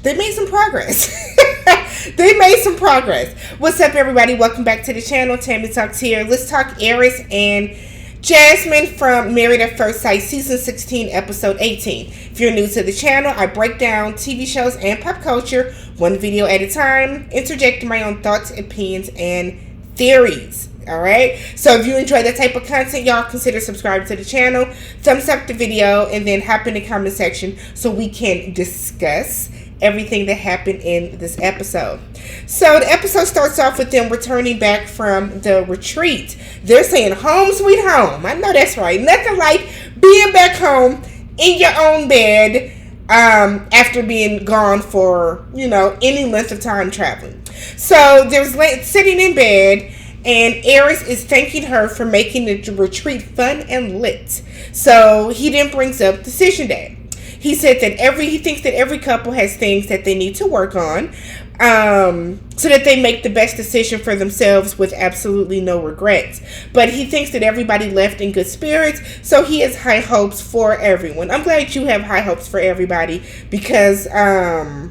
they made some progress. They made some progress. What's up, everybody? Welcome back to the channel. TammyTalks here. Let's talk Airris and Jasmine from Married at First Sight, Season 16, Episode 18. If you're new to the channel, I break down TV shows and pop culture one video at a time, interjecting my own thoughts, opinions, and theories. Alright? So if you enjoy that type of content, y'all consider subscribing to the channel, thumbs up the video, and then hop in the comment section so we can discuss everything that happened in this episode. So the episode starts off with them returning back from the retreat. They're saying home sweet home. I know that's right. Nothing like being back home in your own bed after being gone for, any length of time traveling. So they're sitting in bed, and Airris is thanking her for making the retreat fun and lit. So he then brings up decision day. He said that he thinks that every couple has things that they need to work on, so that they make the best decision for themselves with absolutely no regrets. But he thinks that everybody left in good spirits, so he has high hopes for everyone. I'm glad you have high hopes for everybody, because the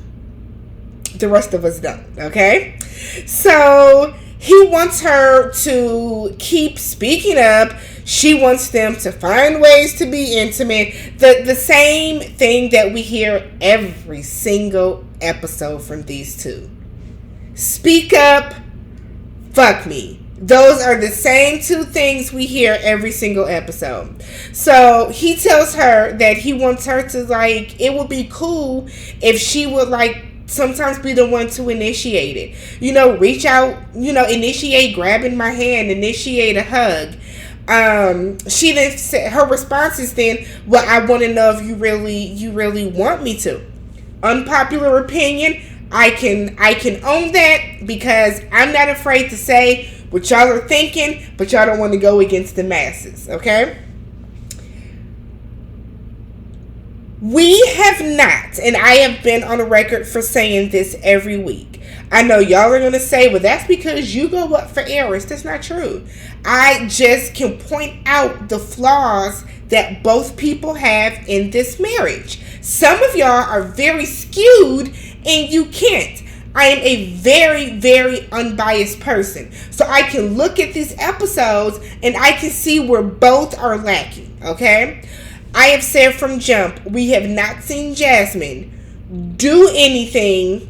rest of us don't, okay? So he wants her to keep speaking up. She wants them to find ways to be intimate. The same thing that we hear every single episode from these two. Speak up, fuck me. Those are the same two things we hear every single episode. So he tells her that he wants her to, it would be cool if she would, sometimes be the one to initiate it. Reach out, initiate grabbing my hand, initiate a hug. She then said, her response is then, well, I want to know if you really want me to. Unpopular opinion, I can own that, because I'm not afraid to say what y'all are thinking, but y'all don't want to go against the masses, okay? We have not, and I have been on a record for saying this every week. I know y'all are going to say, well, that's because you go up for Airris. That's not true. I just can point out the flaws that both people have in this marriage. Some of y'all are very skewed, and you can't. I am a very, very unbiased person. So I can look at these episodes, and I can see where both are lacking, okay? I have said from jump, we have not seen Jasmine do anything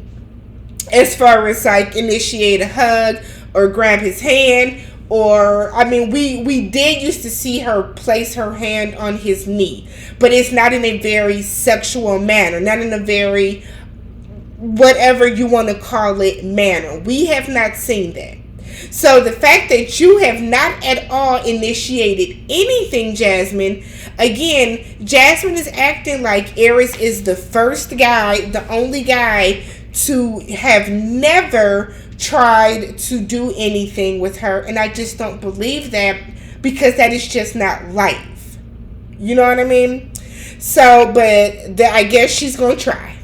as far as initiate a hug or grab his hand, or we did used to see her place her hand on his knee, but it's not in a very sexual manner, not in a very whatever you want to call it manner. We have not seen that. So the fact that you have not at all initiated anything, Jasmine, again, Jasmine is acting like Airris is the first guy, the only guy to have never tried to do anything with her. And I just don't believe that, because that is just not life. You know what I mean? So, but I guess she's going to try.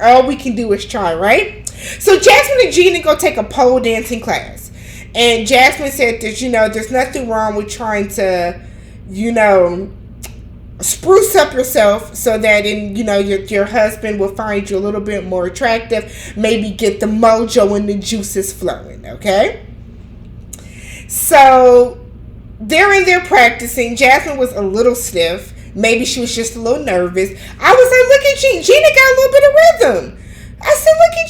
All we can do is try, right? So Jasmine and Gina go take a pole dancing class. And Jasmine said that, there's nothing wrong with trying to, spruce up yourself so that your husband will find you a little bit more attractive. Maybe get the mojo and the juices flowing, okay? So they're in there practicing. Jasmine was a little stiff. Maybe she was just a little nervous. I was like, look at Gina. Gina got a little bit of rhythm. I said, look at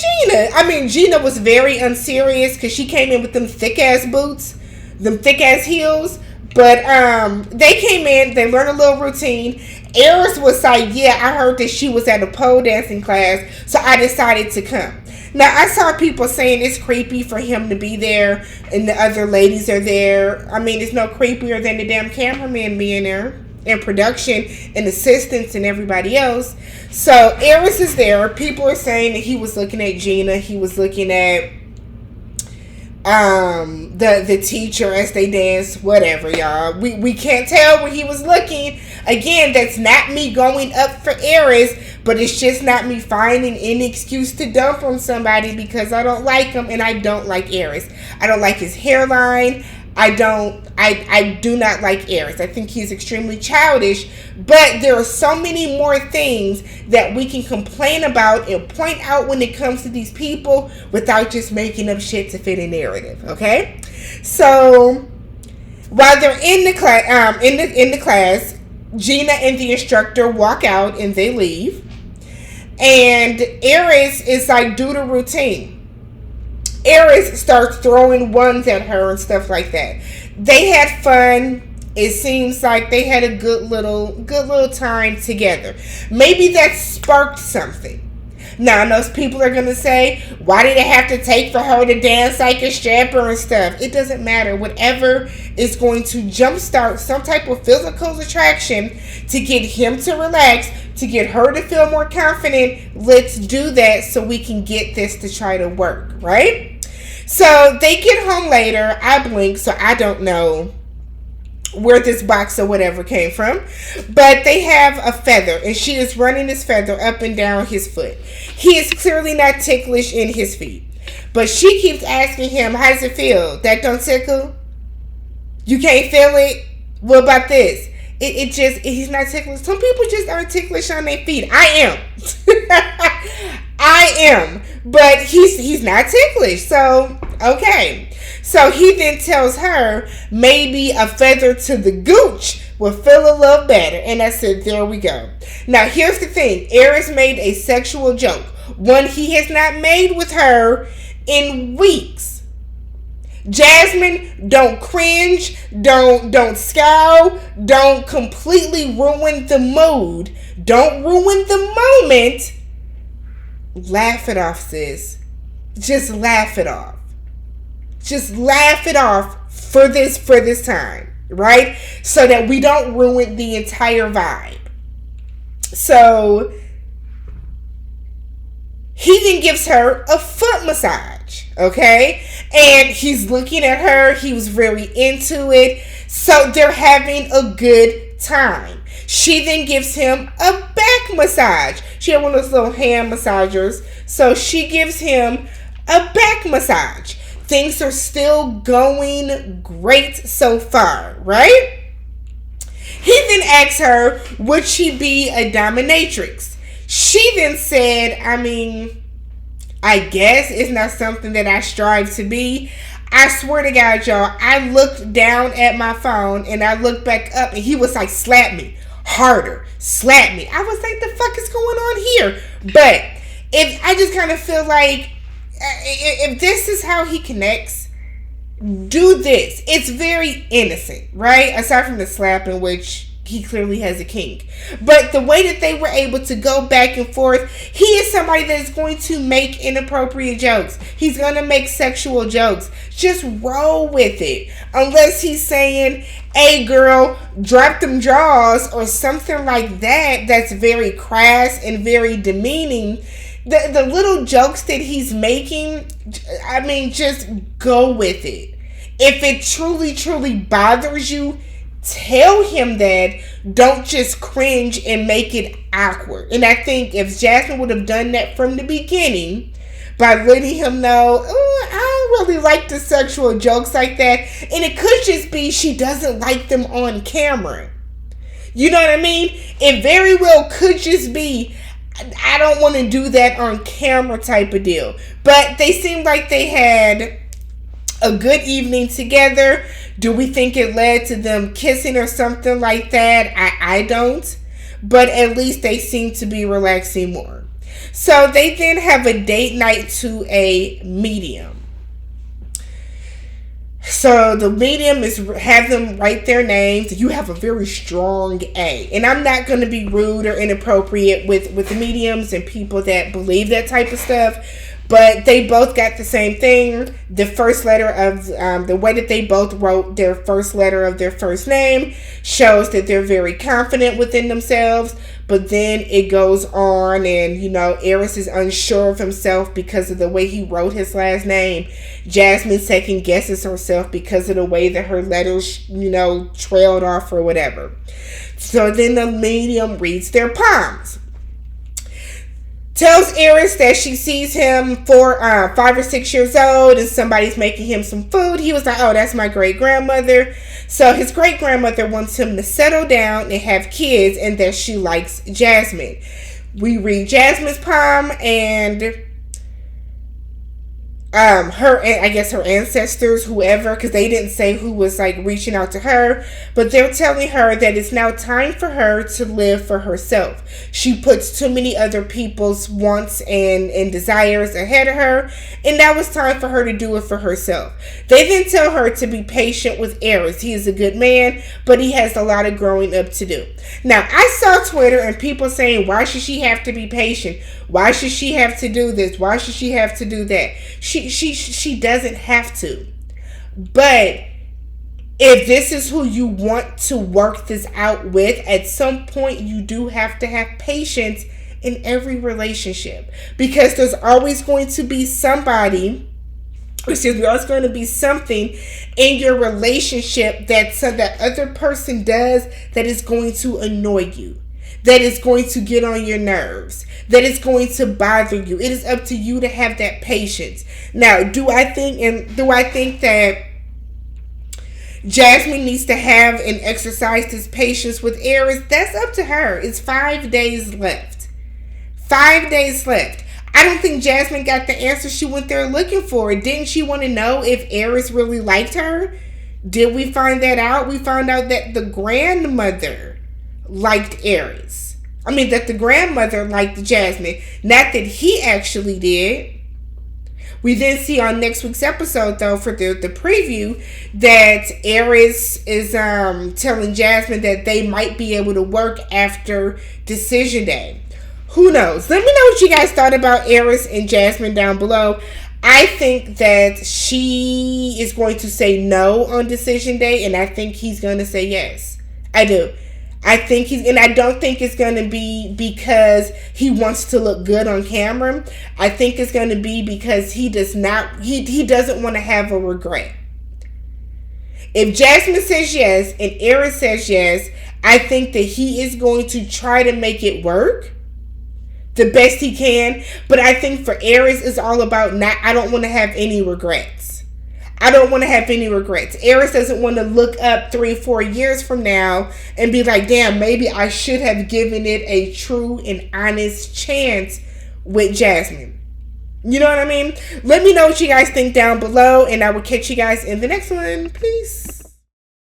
Gina. Gina was very unserious because she came in with them thick-ass boots, them thick-ass heels. But they came in, they learned a little routine. Airris was like, yeah, I heard that she was at a pole dancing class, so I decided to come. Now, I saw people saying it's creepy for him to be there and the other ladies are there. It's no creepier than the damn cameraman being there, and production and assistants and everybody else. So Airris is there. People are saying that he was looking at Gina. He was looking at the teacher as they dance, whatever, y'all. We can't tell where he was looking. Again, that's not me going up for Airris, but it's just not me finding any excuse to dump on somebody because I don't like him, and I don't like Airris. I don't like his hairline. I do not like Airris. I think he's extremely childish, but there are so many more things that we can complain about and point out when it comes to these people without just making up shit to fit a narrative, okay? So while they're in the class, in the class, Gina and the instructor walk out and they leave. And Airris is like, do the routine. Airris starts throwing ones at her and stuff like that. They had fun. It seems like they had a good little time together. Maybe that sparked something. Now, those people are going to say, why did it have to take for her to dance like a stripper and stuff? It doesn't matter. Whatever is going to jumpstart some type of physical attraction to get him to relax, to get her to feel more confident, let's do that so we can get this to try to work, right? So they get home later. I blink, so I don't know where this box or whatever came from, but they have a feather and she is running this feather up and down his foot. He is clearly not ticklish in his feet, but she keeps asking him, how does it feel? That don't tickle? You can't feel it? What about this? He's not ticklish. Some people just aren't ticklish on their feet. I am. I am, but he's not ticklish. So, okay. So he then tells her maybe a feather to the gooch will feel a little better. And I said, there we go. Now, here's the thing. Airris made a sexual joke. One he has not made with her in weeks. Jasmine, don't cringe. Don't scowl. Don't completely ruin the mood. Don't ruin the moment. Laugh it off, sis. Just laugh it off. Just laugh it off for this time, right? So that we don't ruin the entire vibe. So he then gives her a foot massage, okay? And he's looking at her. He was very into it. So they're having a good time. She then gives him a back massage. She had one of those little hand massagers. So she gives him a back massage. Things are still going great so far, right? He then asks her, would she be a dominatrix? She then said, I guess it's not something that I strive to be. I swear to God, y'all, I looked down at my phone and I looked back up and he was like, slap me harder, slap me. I was like, the fuck is going on here? But if I just kind of feel like, if this is how he connects, do this. It's very innocent, right? Aside from the slapping, which he clearly has a kink. But the way that they were able to go back and forth, he is somebody that is going to make inappropriate jokes. He's going to make sexual jokes. Just roll with it. Unless he's saying, hey girl, drop them drawers or something like that that's very crass and very demeaning. The little jokes that he's making, just go with it. If it truly bothers you, tell him that. Don't just cringe and make it awkward. And I think if Jasmine would have done that from the beginning, by letting him know, I don't really like the sexual jokes like that. And it could just be she doesn't like them on camera. You know what I mean? It very well could just be, I don't want to do that on camera type of deal. But they seemed like they had a good evening together. Do we think it led to them kissing or something like that? I don't. But at least they seem to be relaxing more. So they then have a date night to a medium. So the medium have them write their names. You have a very strong A. And I'm not going to be rude or inappropriate with the mediums and people that believe that type of stuff. But they both got the same thing. The first letter of, the way that they both wrote their first letter of their first name shows that they're very confident within themselves. But then it goes on and, Airris is unsure of himself because of the way he wrote his last name. Jasmine second guesses herself because of the way that her letters, trailed off or whatever. So then the medium reads their palms. tells Airris that she sees him 5 or 6 years old and somebody's making him some food. He was like, oh, that's my great grandmother. So his great grandmother wants him to settle down and have kids, and that she likes Jasmine. We read Jasmine's palm, and her, I guess her ancestors, whoever, because they didn't say who was like reaching out to her, but they're telling her that it's now time for her to live for herself. She puts too many other people's wants and desires ahead of her, and now it's time for her to do it for herself. They then tell her to be patient with Airris. He is a good man, but he has a lot of growing up to do. Now, I saw Twitter and people saying, why should she have to be patient? Why should she have to do this? Why should she have to do that? She doesn't have to. But if this is who you want to work this out with, at some point you do have to have patience in every relationship, because there's always going to be something in your relationship that other person does that is going to annoy you, that is going to get on your nerves, that is going to bother you. It is up to you to have that patience. Now, do I think that Jasmine needs to have and exercise this patience with Airris? That's up to her. It's 5 days left. 5 days left. I don't think Jasmine got the answer she went there looking for. Didn't she want to know if Airris really liked her? Did we find that out? We found out that the grandmother liked Airris. I mean, that the grandmother liked Jasmine. Not that he actually did. We then see on next week's episode, though, for the preview, that Airris is telling Jasmine that they might be able to work after Decision Day. Who knows? Let me know what you guys thought about Airris and Jasmine down below. I think that she is going to say no on Decision Day, and I think he's going to say yes. I do. And I don't think it's going to be because he wants to look good on camera. I think it's going to be because he doesn't want to have a regret. If Jasmine says yes and Airris says yes, I think that he is going to try to make it work the best he can. But I think for Airris, it's all about I don't want to have any regrets. Airris doesn't want to look up 3-4 years from now and be like, damn, maybe I should have given it a true and honest chance with Jasmine. You know what I mean? Let me know what you guys think down below, and I will catch you guys in the next one. Peace.